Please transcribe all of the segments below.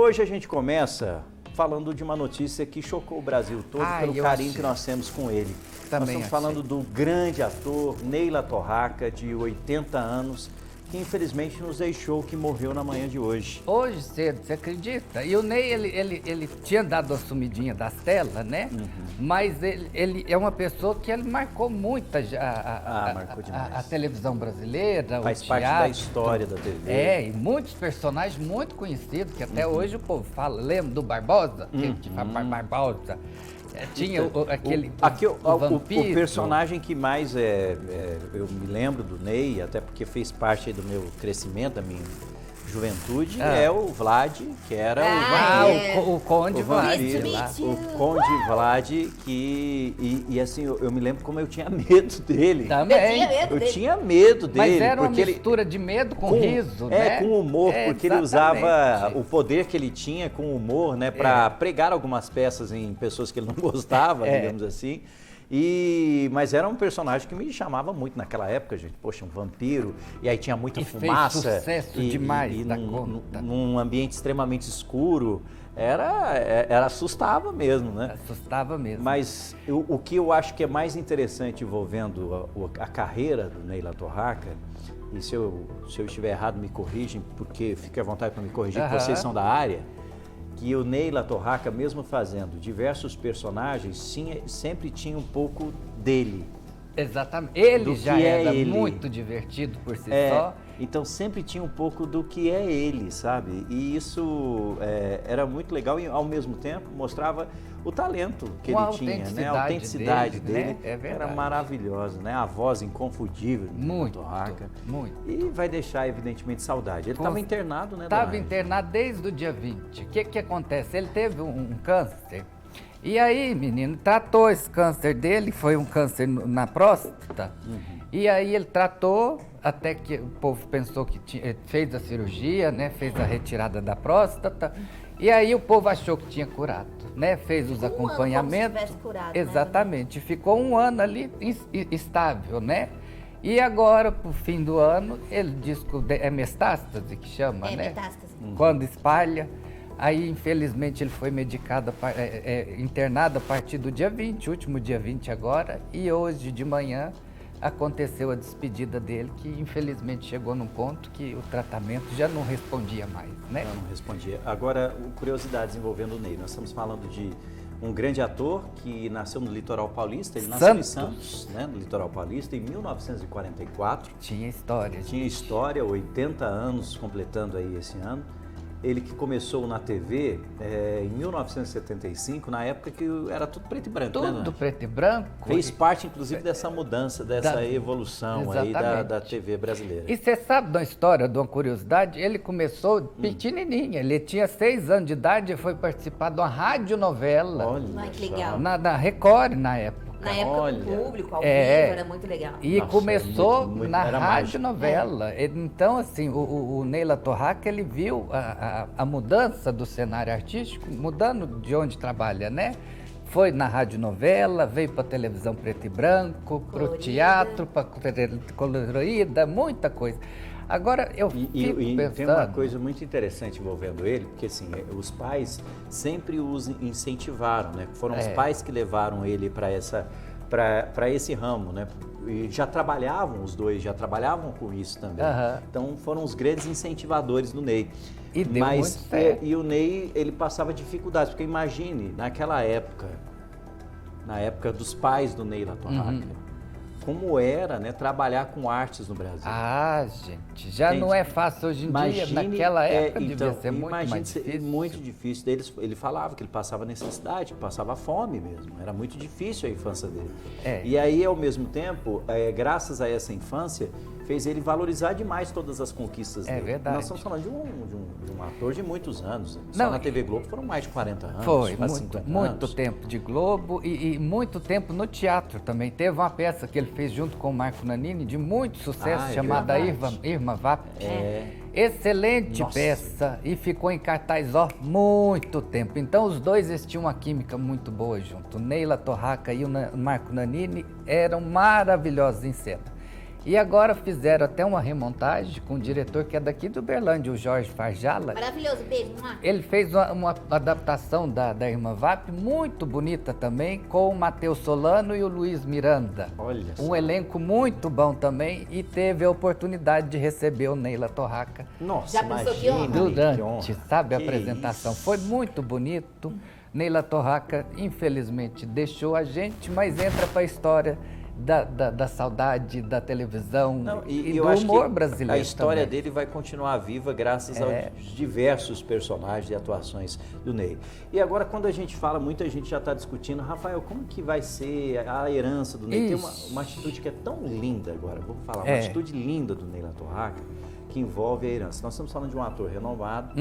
hoje a gente começa falando de uma notícia que chocou o Brasil todo pelo carinho que nós temos com ele. Nós estamos falando do grande ator Ney Latorraca, de 80 anos, que infelizmente nos deixou, que morreu na manhã de hoje. Hoje cedo, você acredita? E o Ney, ele tinha dado a sumidinha das telas, né? Mas ele é uma pessoa que ele marcou muito marcou demais. A televisão brasileira, Faz o parte teatro, da história da TV. E muitos personagens muito conhecidos, que até hoje o povo fala. Lembra do Barbosa? Que fala Barbosa. Tinha o vampiro. O personagem que mais eu me lembro do Ney, até porque fez parte do meu crescimento, da minha juventude, é o Vlad, que era o Conde Vlad. O Conde Vlad, que assim, eu me lembro como eu tinha medo dele. Também. Eu tinha medo dele. Mas era uma mistura de medo com riso, né? Com humor, porque ele usava o poder que ele tinha com humor, né, para pregar algumas peças em pessoas que ele não gostava, digamos assim. Mas era um personagem que me chamava muito naquela época, gente. Poxa, um vampiro, e aí tinha muita fumaça. Fez sucesso demais da conta. Num ambiente extremamente escuro. Assustava mesmo, né? Assustava mesmo. Mas o que eu acho que é mais interessante envolvendo a carreira do Ney Latorraca, e se eu estiver errado, me corrigem, porque fique à vontade para me corrigir, porque vocês são da área, que o Ney Latorraca, mesmo fazendo diversos personagens, sempre tinha um pouco dele. Exatamente. Ele já era muito divertido por si só. Então sempre tinha um pouco do que é ele, sabe? E isso era muito legal e ao mesmo tempo mostrava o talento que ele tinha, né? A autenticidade dele, né? É verdade. Era maravilhosa, né? A voz inconfundível do Latorraca. Muito. E vai deixar, evidentemente, saudade. Ele estava internado, né? Estava internado desde o dia 20. O que acontece? Ele teve um câncer. E aí, menino, tratou esse câncer dele, foi um câncer na próstata. E aí ele tratou, até que o povo pensou que fez a cirurgia, né? Fez a retirada da próstata. E aí o povo achou que tinha curado, né? Fez os acompanhamentos. Como se tivesse curado, exatamente. Né? Ficou um ano ali estável, né? E agora, pro fim do ano, ele diz que é metástase que chama, né? Metástase. Quando espalha. Aí, infelizmente, ele foi medicado, internado a partir do dia 20, último dia 20 agora, e hoje de manhã aconteceu a despedida dele, que infelizmente chegou num ponto que o tratamento já não respondia mais, né? Não respondia. Agora, curiosidades envolvendo o Ney. Nós estamos falando de um grande ator que nasceu no litoral paulista, ele nasceu em Santos, né, no litoral paulista, em 1944. Tinha história. Tinha história, 80 anos completando aí esse ano. Ele que começou na TV em 1975, na época que era tudo preto e branco, tudo preto e branco. Fez parte, inclusive, dessa mudança, dessa evolução aí da TV brasileira. E você sabe da história, de uma curiosidade? Ele começou pequenininho, ele tinha 6 anos de idade e foi participar de uma radionovela. Olha que legal. Na Record, na época. Na época, o público, ao vivo, era muito legal. E começou na radionovela. Então, assim, o Ney Latorraca, ele viu a mudança do cenário artístico, mudando de onde trabalha, né? Foi na radionovela, veio para televisão preto e branco, para o teatro, para colorida, muita coisa. Agora, eu fico pensando... Tem uma coisa muito interessante envolvendo ele, porque assim, os pais sempre os incentivaram, né? Foram os pais que levaram ele para esse ramo, né? E já trabalhavam, os dois já trabalhavam com isso também. Então, foram os grandes incentivadores do Ney. E deu muito certo. E o Ney, ele passava dificuldades, porque imagine, naquela época, na época dos pais do Ney Latorraca, como era, né, trabalhar com artes no Brasil. Gente, já não é fácil hoje em dia, naquela época devia ser muito mais difícil. Muito difícil. Ele falava que ele passava necessidade, que passava fome mesmo, era muito difícil a infância dele. E aí, ao mesmo tempo, graças a essa infância, fez ele valorizar demais todas as conquistas dele. É verdade. Nós estamos falando de um ator de muitos anos. Só na TV Globo foram mais de 40 anos. Foi, muito tempo de Globo e muito tempo no teatro também. Teve uma peça que ele fez junto com o Marco Nanini, de muito sucesso, chamada Irma Vap. Excelente peça e ficou em cartaz muito tempo. Então os dois eles tinham uma química muito boa junto. O Ney Latorraca e o Marco Nanini eram maravilhosos em cena. E agora fizeram até uma remontagem com um diretor que é daqui do Uberlândia, o Jorge Farjala. Maravilhoso, beijo. Ele fez uma adaptação da Irmã Vap muito bonita também, com o Matheus Solano e o Luiz Miranda. Olha só. Um elenco muito bom também, e teve a oportunidade de receber o Neila Torraca. Nossa, Já pensou que honra? Durante, sabe, a Que apresentação. isso. Foi muito bonito. Neila Torraca, infelizmente, deixou a gente, mas entra para a história da saudade da televisão. Não, e eu do acho humor que brasileiro. a história também. dele vai continuar viva graças aos diversos personagens e atuações do Ney. E agora, quando a gente fala, muita gente já está discutindo, Rafael, como que vai ser a herança do Ney? Tem uma atitude que é tão linda agora, vou falar, uma atitude linda do Neila Torraca, que envolve a herança. Nós estamos falando de um ator renomado,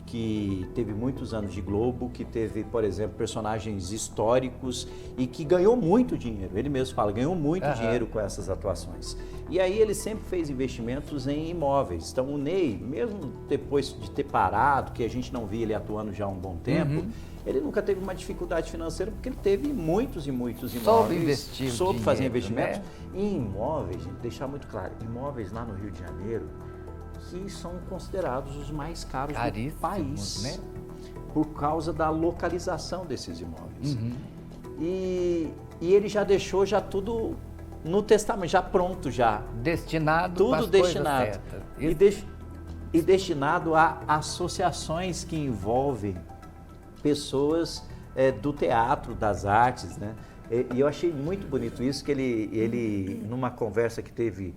que teve muitos anos de Globo, que teve, por exemplo, personagens históricos e que ganhou muito dinheiro. Ele mesmo fala, ganhou muito dinheiro com essas atuações. E aí ele sempre fez investimentos em imóveis. Então o Ney, mesmo depois de ter parado, que a gente não via ele atuando já há um bom tempo, ele nunca teve uma dificuldade financeira, porque ele teve muitos e muitos imóveis. Soube investir soube fazer dinheiro, investimentos. né? E imóveis, gente, deixar muito claro, imóveis lá no Rio de Janeiro, que são considerados os mais caros do país, né? Por causa da localização desses imóveis. E ele já deixou já tudo no testamento, já pronto já. Destinado Tudo para as destinado. coisas certas. E destinado a associações que envolvem pessoas do teatro, das artes, né? E eu achei muito bonito isso, que ele numa conversa que teve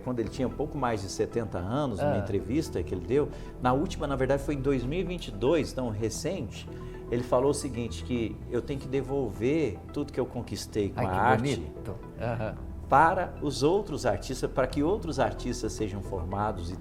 quando ele tinha um pouco mais de 70 anos, numa entrevista que ele deu, na última, na verdade, foi em 2022, então recente, ele falou o seguinte, que eu tenho que devolver tudo que eu conquistei com a arte para os outros artistas, para que outros artistas sejam formados e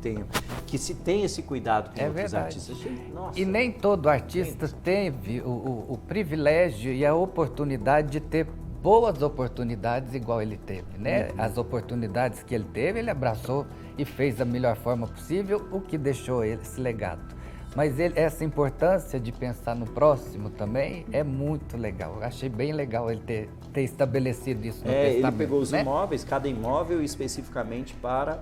que se tenha esse cuidado com outros artistas. Nossa, e nem todo artista teve o privilégio e a oportunidade de ter boas oportunidades igual ele teve, né? As oportunidades que ele teve, ele abraçou e fez da melhor forma possível, o que deixou ele esse legado. Mas essa importância de pensar no próximo também é muito legal. Eu achei bem legal ele ter estabelecido isso no testamento. Ele pegou os né? imóveis, cada imóvel especificamente para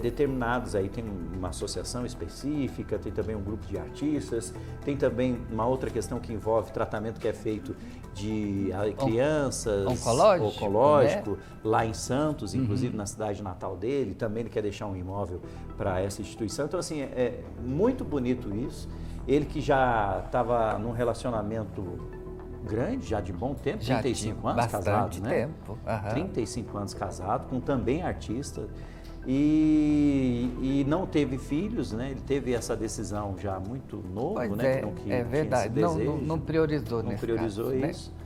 determinados, aí tem uma associação específica, tem também um grupo de artistas, tem também uma outra questão que envolve tratamento que é feito de crianças, oncológico né? Lá em Santos, inclusive na cidade natal dele, também ele quer deixar um imóvel para essa instituição. Então, assim, é muito bonito isso. Ele que já estava num relacionamento grande, já de bom tempo, já 35 anos casado, né? Tempo. 35 anos casado, com também artista. E não teve filhos, né? Ele teve essa decisão já muito novo, né? É verdade, não priorizou não priorizou caso, isso, né?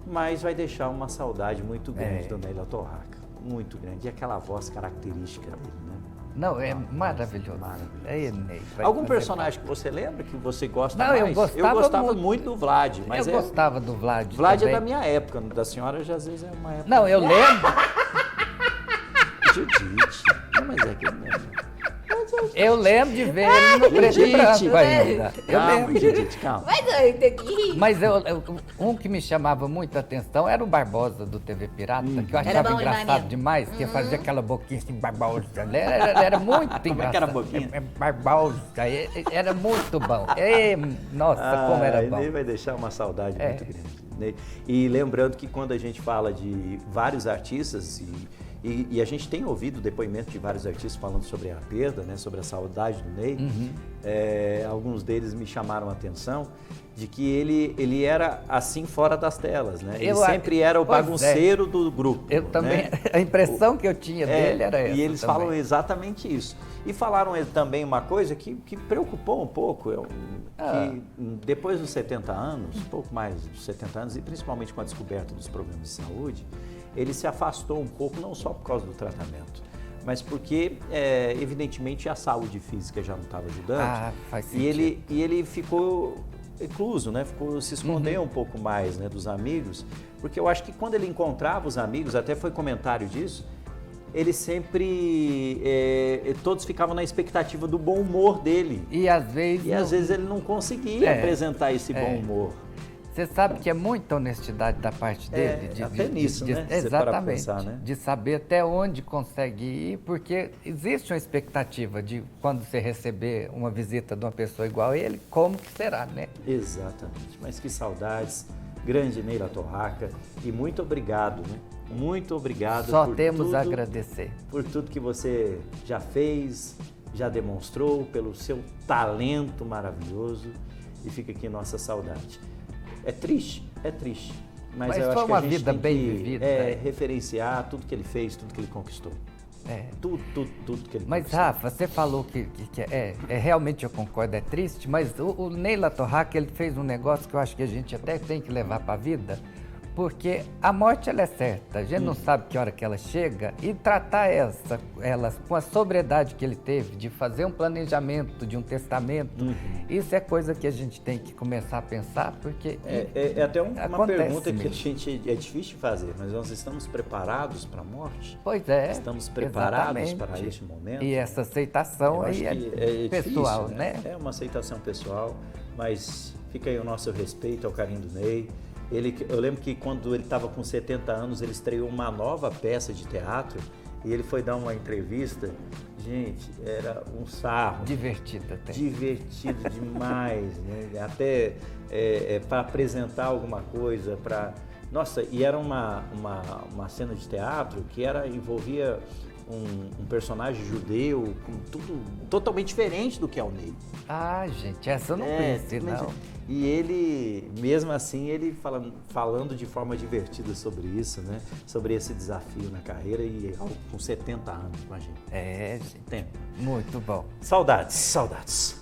Mas vai deixar uma saudade muito grande do Neila Torraca, muito grande. E aquela voz característica dele, né? Não, é maravilhoso. Algum personagem que você lembra, que você gosta mais? Eu gostava muito do Vlad. Mas eu gostava do Vlad Vlad também. é da minha época, da senhora já às vezes é uma época... Não, eu lembro... Judite. Mas é que mesmo. Eu lembro de ver ele no preto e branco ainda. Calma, Judite, calma. Mas um que me chamava muita atenção era o Barbosa do TV Pirata, que eu achava engraçado demais, que fazia aquela boquinha assim, Barbosa. Era muito engraçado. Como é que era a boquinha? Barbosa. Era muito bom. Nossa, como era bom. Ele vai deixar uma saudade muito grande. E lembrando que quando a gente fala de vários artistas e a gente tem ouvido depoimento de vários artistas falando sobre a perda, né, sobre a saudade do Ney. Alguns deles me chamaram a atenção de que ele era assim fora das telas, né? Ele sempre era o bagunceiro do grupo. Eu também, né? A impressão que eu tinha dele era essa. E eles também. falam exatamente isso. E falaram também uma coisa que preocupou um pouco, que depois dos 70 anos, um pouco mais dos 70 anos, e principalmente com a descoberta dos problemas de saúde, ele se afastou um pouco, não só por causa do tratamento, mas porque, evidentemente, a saúde física já não estava ajudando. Faz sentido. E ele ficou recluso, né? Se escondeu um pouco mais, né, dos amigos, porque eu acho que quando ele encontrava os amigos, até foi comentário disso, ele sempre, todos ficavam na expectativa do bom humor dele. E às vezes ele não conseguia apresentar esse bom humor. Você sabe que é muita honestidade da parte dele. Até nisso, né? Exatamente. Pensar, né? De saber até onde consegue ir, porque existe uma expectativa de quando você receber uma visita de uma pessoa igual a ele, como que será, né? Exatamente. Mas que saudades. Grande Ney LaTorraca. E muito obrigado, né? Muito obrigado. Só temos a agradecer. Por tudo que você já fez, já demonstrou, pelo seu talento maravilhoso. E fica aqui nossa saudade. É triste, mas eu foi acho que uma a gente vida tem bem que vivida. referenciar tudo que ele fez, tudo que ele conquistou. Tudo que ele Mas, conquistou. Rafa, você falou que realmente eu concordo, é triste, mas o Ney LaTorraca, ele fez um negócio que eu acho que a gente até tem que levar para a vida, porque a morte, ela é certa, a gente não sabe que hora que ela chega, e tratar elas com a sobriedade que ele teve, de fazer um planejamento, de um testamento, isso é coisa que a gente tem que começar a pensar, porque É até uma pergunta mesmo. que a gente é difícil de fazer, mas nós estamos preparados para a morte? Pois é. Estamos preparados exatamente. para este momento? E essa aceitação Eu aí acho que pessoal, difícil, né? É uma aceitação pessoal, mas fica aí o nosso respeito ao carinho do Ney. Eu lembro que quando ele estava com 70 anos, ele estreou uma nova peça de teatro e ele foi dar uma entrevista. Gente, era um sarro. Divertido até. Divertido demais, né? Até para apresentar alguma coisa, Nossa, e era uma cena de teatro que envolvia um personagem judeu, com tudo totalmente diferente do que é o Ney. Ah, gente, essa eu não conheci, não. E ele, mesmo assim, ele falando de forma divertida sobre isso, né? Sobre esse desafio na carreira e com 70 anos, imagina. Gente. Tempo. Muito bom. Saudades.